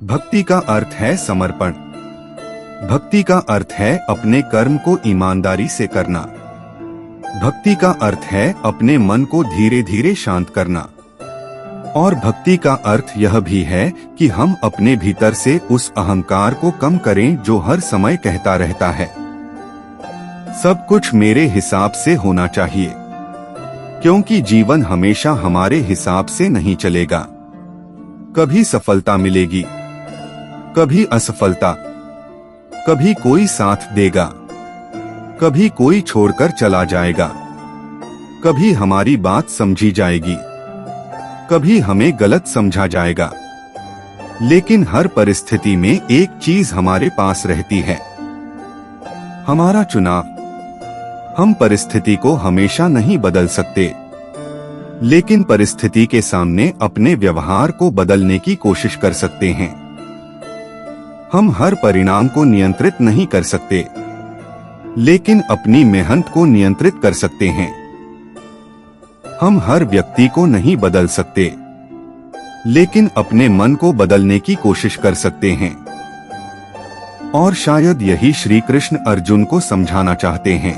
भक्ति का अर्थ है समर्पण। भक्ति का अर्थ है अपने कर्म को ईमानदारी से करना। भक्ति का अर्थ है अपने मन को धीरे धीरे शांत करना। और भक्ति का अर्थ यह भी है कि हम अपने भीतर से उस अहंकार को कम करें जो हर समय कहता रहता है, सब कुछ मेरे हिसाब से होना चाहिए। क्योंकि जीवन हमेशा हमारे हिसाब से नहीं चलेगा। कभी सफलता मिलेगी, कभी असफलता, कभी कोई साथ देगा, कभी कोई छोड़कर चला जाएगा, कभी हमारी बात समझी जाएगी, कभी हमें गलत समझा जाएगा। लेकिन हर परिस्थिति में एक चीज हमारे पास रहती है, हमारा चुनाव। हम परिस्थिति को हमेशा नहीं बदल सकते, लेकिन परिस्थिति के सामने अपने व्यवहार को बदलने की कोशिश कर सकते हैं। हम हर परिणाम को नियंत्रित नहीं कर सकते, लेकिन अपनी मेहनत को नियंत्रित कर सकते हैं। हम हर व्यक्ति को नहीं बदल सकते, लेकिन अपने मन को बदलने की कोशिश कर सकते हैं। और शायद यही श्री कृष्ण अर्जुन को समझाना चाहते हैं।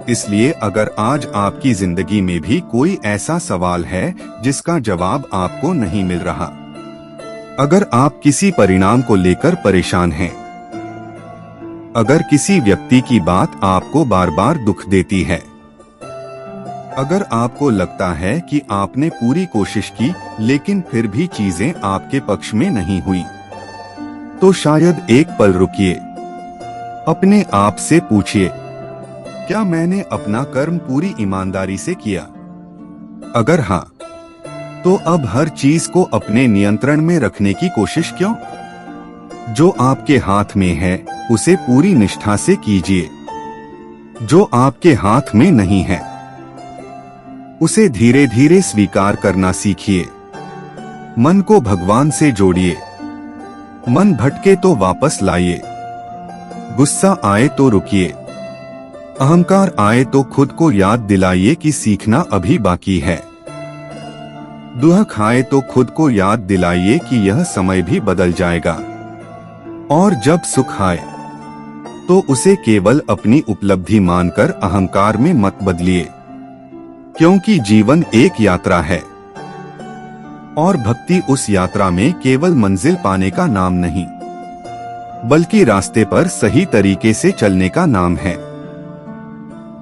इसलिए अगर आज आपकी जिंदगी में भी कोई ऐसा सवाल है जिसका जवाब आपको नहीं मिल रहा, अगर आप किसी परिणाम को लेकर परेशान हैं, अगर किसी व्यक्ति की बात आपको बार बार दुख देती है, अगर आपको लगता है कि आपने पूरी कोशिश की लेकिन फिर भी चीजें आपके पक्ष में नहीं हुई, तो शायद एक पल रुकिए, अपने आप से पूछिए, क्या मैंने अपना कर्म पूरी ईमानदारी से किया? अगर हाँ, तो अब हर चीज को अपने नियंत्रण में रखने की कोशिश क्यों? जो आपके हाथ में है उसे पूरी निष्ठा से कीजिए। जो आपके हाथ में नहीं है उसे धीरे धीरे स्वीकार करना सीखिए। मन को भगवान से जोड़िए। मन भटके तो वापस लाइए। गुस्सा आए तो रुकिए। अहंकार आए तो खुद को याद दिलाइए कि सीखना अभी बाकी है। दुख आए तो खुद को याद दिलाइए कि यह समय भी बदल जाएगा। और जब सुख आए तो उसे केवल अपनी उपलब्धि मानकर अहंकार में मत बदलिए, क्योंकि जीवन एक यात्रा है और भक्ति उस यात्रा में केवल मंजिल पाने का नाम नहीं, बल्कि रास्ते पर सही तरीके से चलने का नाम है।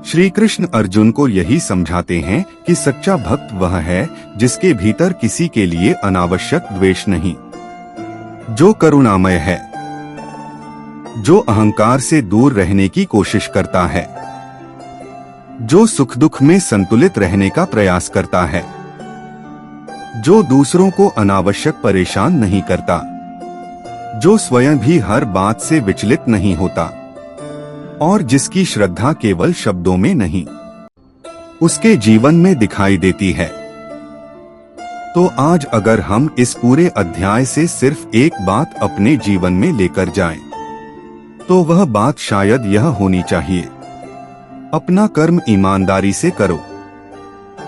श्री कृष्ण अर्जुन को यही समझाते हैं कि सच्चा भक्त वह है जिसके भीतर किसी के लिए अनावश्यक द्वेष नहीं, जो करुणामय है, जो अहंकार से दूर रहने की कोशिश करता है, जो सुख दुख में संतुलित रहने का प्रयास करता है, जो दूसरों को अनावश्यक परेशान नहीं करता, जो स्वयं भी हर बात से विचलित नहीं होता और जिसकी श्रद्धा केवल शब्दों में नहीं, उसके जीवन में दिखाई देती है। तो आज अगर हम इस पूरे अध्याय से सिर्फ एक बात अपने जीवन में लेकर जाएं, तो वह बात शायद यह होनी चाहिए, अपना कर्म ईमानदारी से करो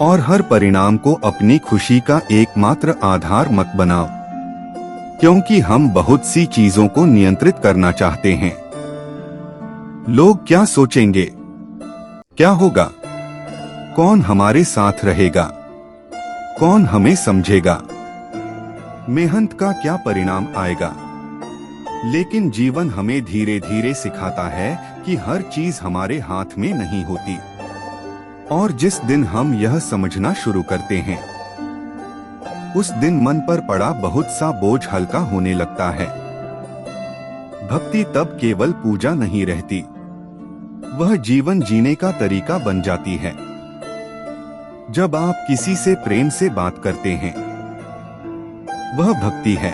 और हर परिणाम को अपनी खुशी का एकमात्र आधार मत बनाओ, क्योंकि हम बहुत सी चीजों को नियंत्रित करना चाहते हैं। लोग क्या सोचेंगे, क्या होगा, कौन हमारे साथ रहेगा, कौन हमें समझेगा, मेहनत का क्या परिणाम आएगा। लेकिन जीवन हमें धीरे धीरे सिखाता है कि हर चीज हमारे हाथ में नहीं होती। और जिस दिन हम यह समझना शुरू करते हैं, उस दिन मन पर पड़ा बहुत सा बोझ हल्का होने लगता है। भक्ति तब केवल पूजा नहीं रहती, वह जीवन जीने का तरीका बन जाती है। जब आप किसी से प्रेम से बात करते हैं, वह भक्ति है।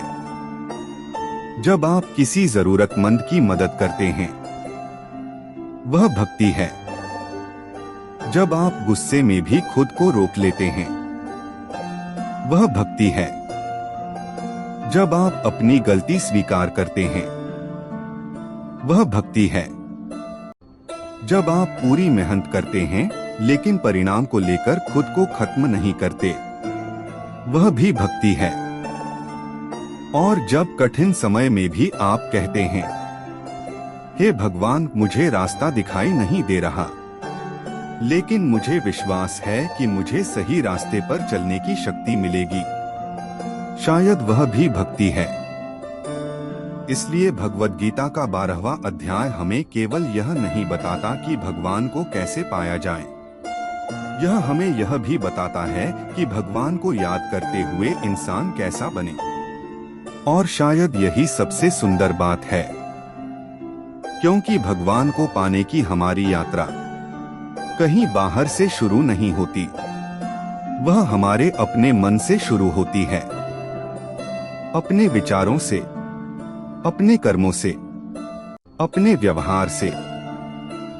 जब आप किसी जरूरतमंद की मदद करते हैं, वह भक्ति है। जब आप गुस्से में भी खुद को रोक लेते हैं, वह भक्ति है। जब आप अपनी गलती स्वीकार करते हैं, वह भक्ति है। जब आप पूरी मेहनत करते हैं लेकिन परिणाम को लेकर खुद को खत्म नहीं करते, वह भी भक्ति है। और जब कठिन समय में भी आप कहते हैं, हे भगवान, मुझे रास्ता दिखाई नहीं दे रहा, लेकिन मुझे विश्वास है कि मुझे सही रास्ते पर चलने की शक्ति मिलेगी, शायद वह भी भक्ति है। इसलिए भगवद गीता का 12वां अध्याय हमें केवल यह नहीं बताता कि भगवान को कैसे पाया जाए, यह हमें यह भी बताता है कि भगवान को याद करते हुए इंसान कैसा बने। और शायद यही सबसे सुंदर बात है, क्योंकि भगवान को पाने की हमारी यात्रा कहीं बाहर से शुरू नहीं होती, वह हमारे अपने मन से शुरू होती है, अपने विचारों से, अपने कर्मों से, अपने व्यवहार से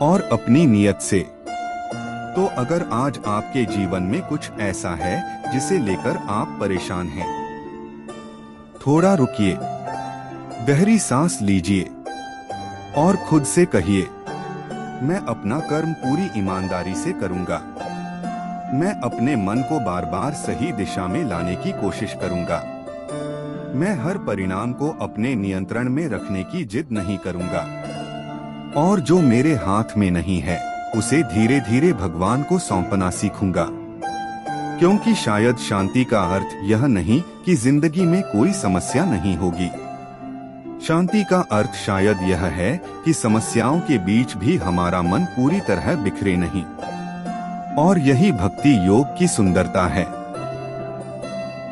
और अपनी नियत से। तो अगर आज आपके जीवन में कुछ ऐसा है जिसे लेकर आप परेशान हैं, थोड़ा रुकिए, गहरी सांस लीजिए और खुद से कहिए, मैं अपना कर्म पूरी ईमानदारी से करूंगा। मैं अपने मन को बार बार सही दिशा में लाने की कोशिश करूंगा। मैं हर परिणाम को अपने नियंत्रण में रखने की जिद नहीं करूंगा, और जो मेरे हाथ में नहीं है उसे धीरे धीरे भगवान को सौंपना सीखूंगा। क्योंकि शायद शांति का अर्थ यह नहीं कि जिंदगी में कोई समस्या नहीं होगी। शांति का अर्थ शायद यह है कि समस्याओं के बीच भी हमारा मन पूरी तरह बिखरे नहीं। और यही भक्ति योग की सुंदरता है।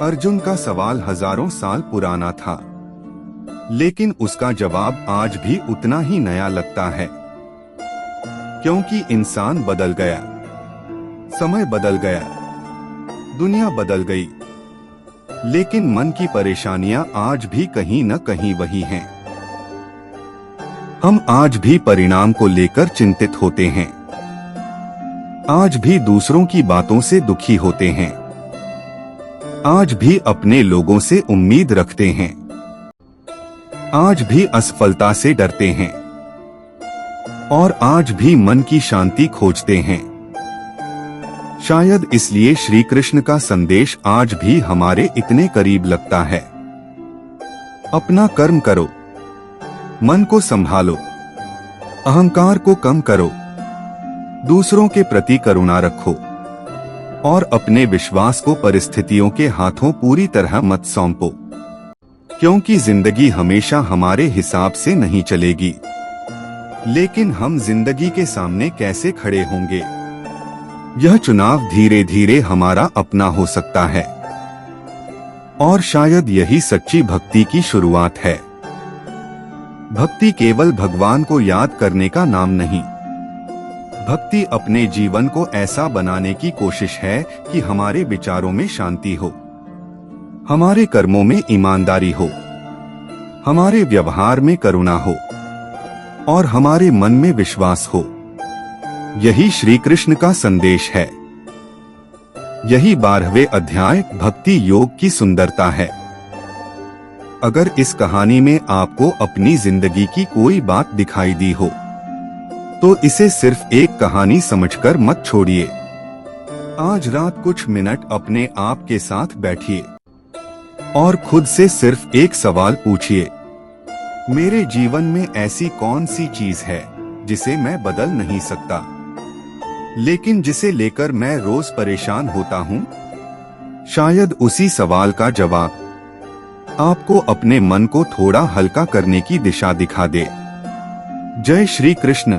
अर्जुन का सवाल हजारों साल पुराना था, लेकिन उसका जवाब आज भी उतना ही नया लगता है। क्योंकि इंसान बदल गया, समय बदल गया, दुनिया बदल गई, लेकिन मन की परेशानियां आज भी कहीं न कहीं वही हैं। हम आज भी परिणाम को लेकर चिंतित होते हैं, आज भी दूसरों की बातों से दुखी होते हैं, आज भी अपने लोगों से उम्मीद रखते हैं, आज भी असफलता से डरते हैं, और आज भी मन की शांति खोजते हैं। शायद इसलिए श्री कृष्ण का संदेश आज भी हमारे इतने करीब लगता है। अपना कर्म करो, मन को संभालो, अहंकार को कम करो, दूसरों के प्रति करुणा रखो, और अपने विश्वास को परिस्थितियों के हाथों पूरी तरह मत सौंपो। क्योंकि जिंदगी हमेशा हमारे हिसाब से नहीं चलेगी, लेकिन हम जिंदगी के सामने कैसे खड़े होंगे, यह चुनाव धीरे धीरे हमारा अपना हो सकता है। और शायद यही सच्ची भक्ति की शुरुआत है। भक्ति केवल भगवान को याद करने का नाम नहीं, भक्ति अपने जीवन को ऐसा बनाने की कोशिश है कि हमारे विचारों में शांति हो, हमारे कर्मों में ईमानदारी हो, हमारे व्यवहार में करुणा हो, और हमारे मन में विश्वास हो। यही श्री कृष्ण का संदेश है। यही 12वें अध्याय भक्ति योग की सुंदरता है। अगर इस कहानी में आपको अपनी जिंदगी की कोई बात दिखाई दी हो, तो इसे सिर्फ एक कहानी समझकर मत छोड़िए। आज रात कुछ मिनट अपने आप के साथ बैठिए और खुद से सिर्फ एक सवाल पूछिए, मेरे जीवन में ऐसी कौन सी चीज है जिसे मैं बदल नहीं सकता, लेकिन जिसे लेकर मैं रोज परेशान होता हूँ? शायद उसी सवाल का जवाब आपको अपने मन को थोड़ा हल्का करने की दिशा दिखा दे। जय श्री कृष्ण।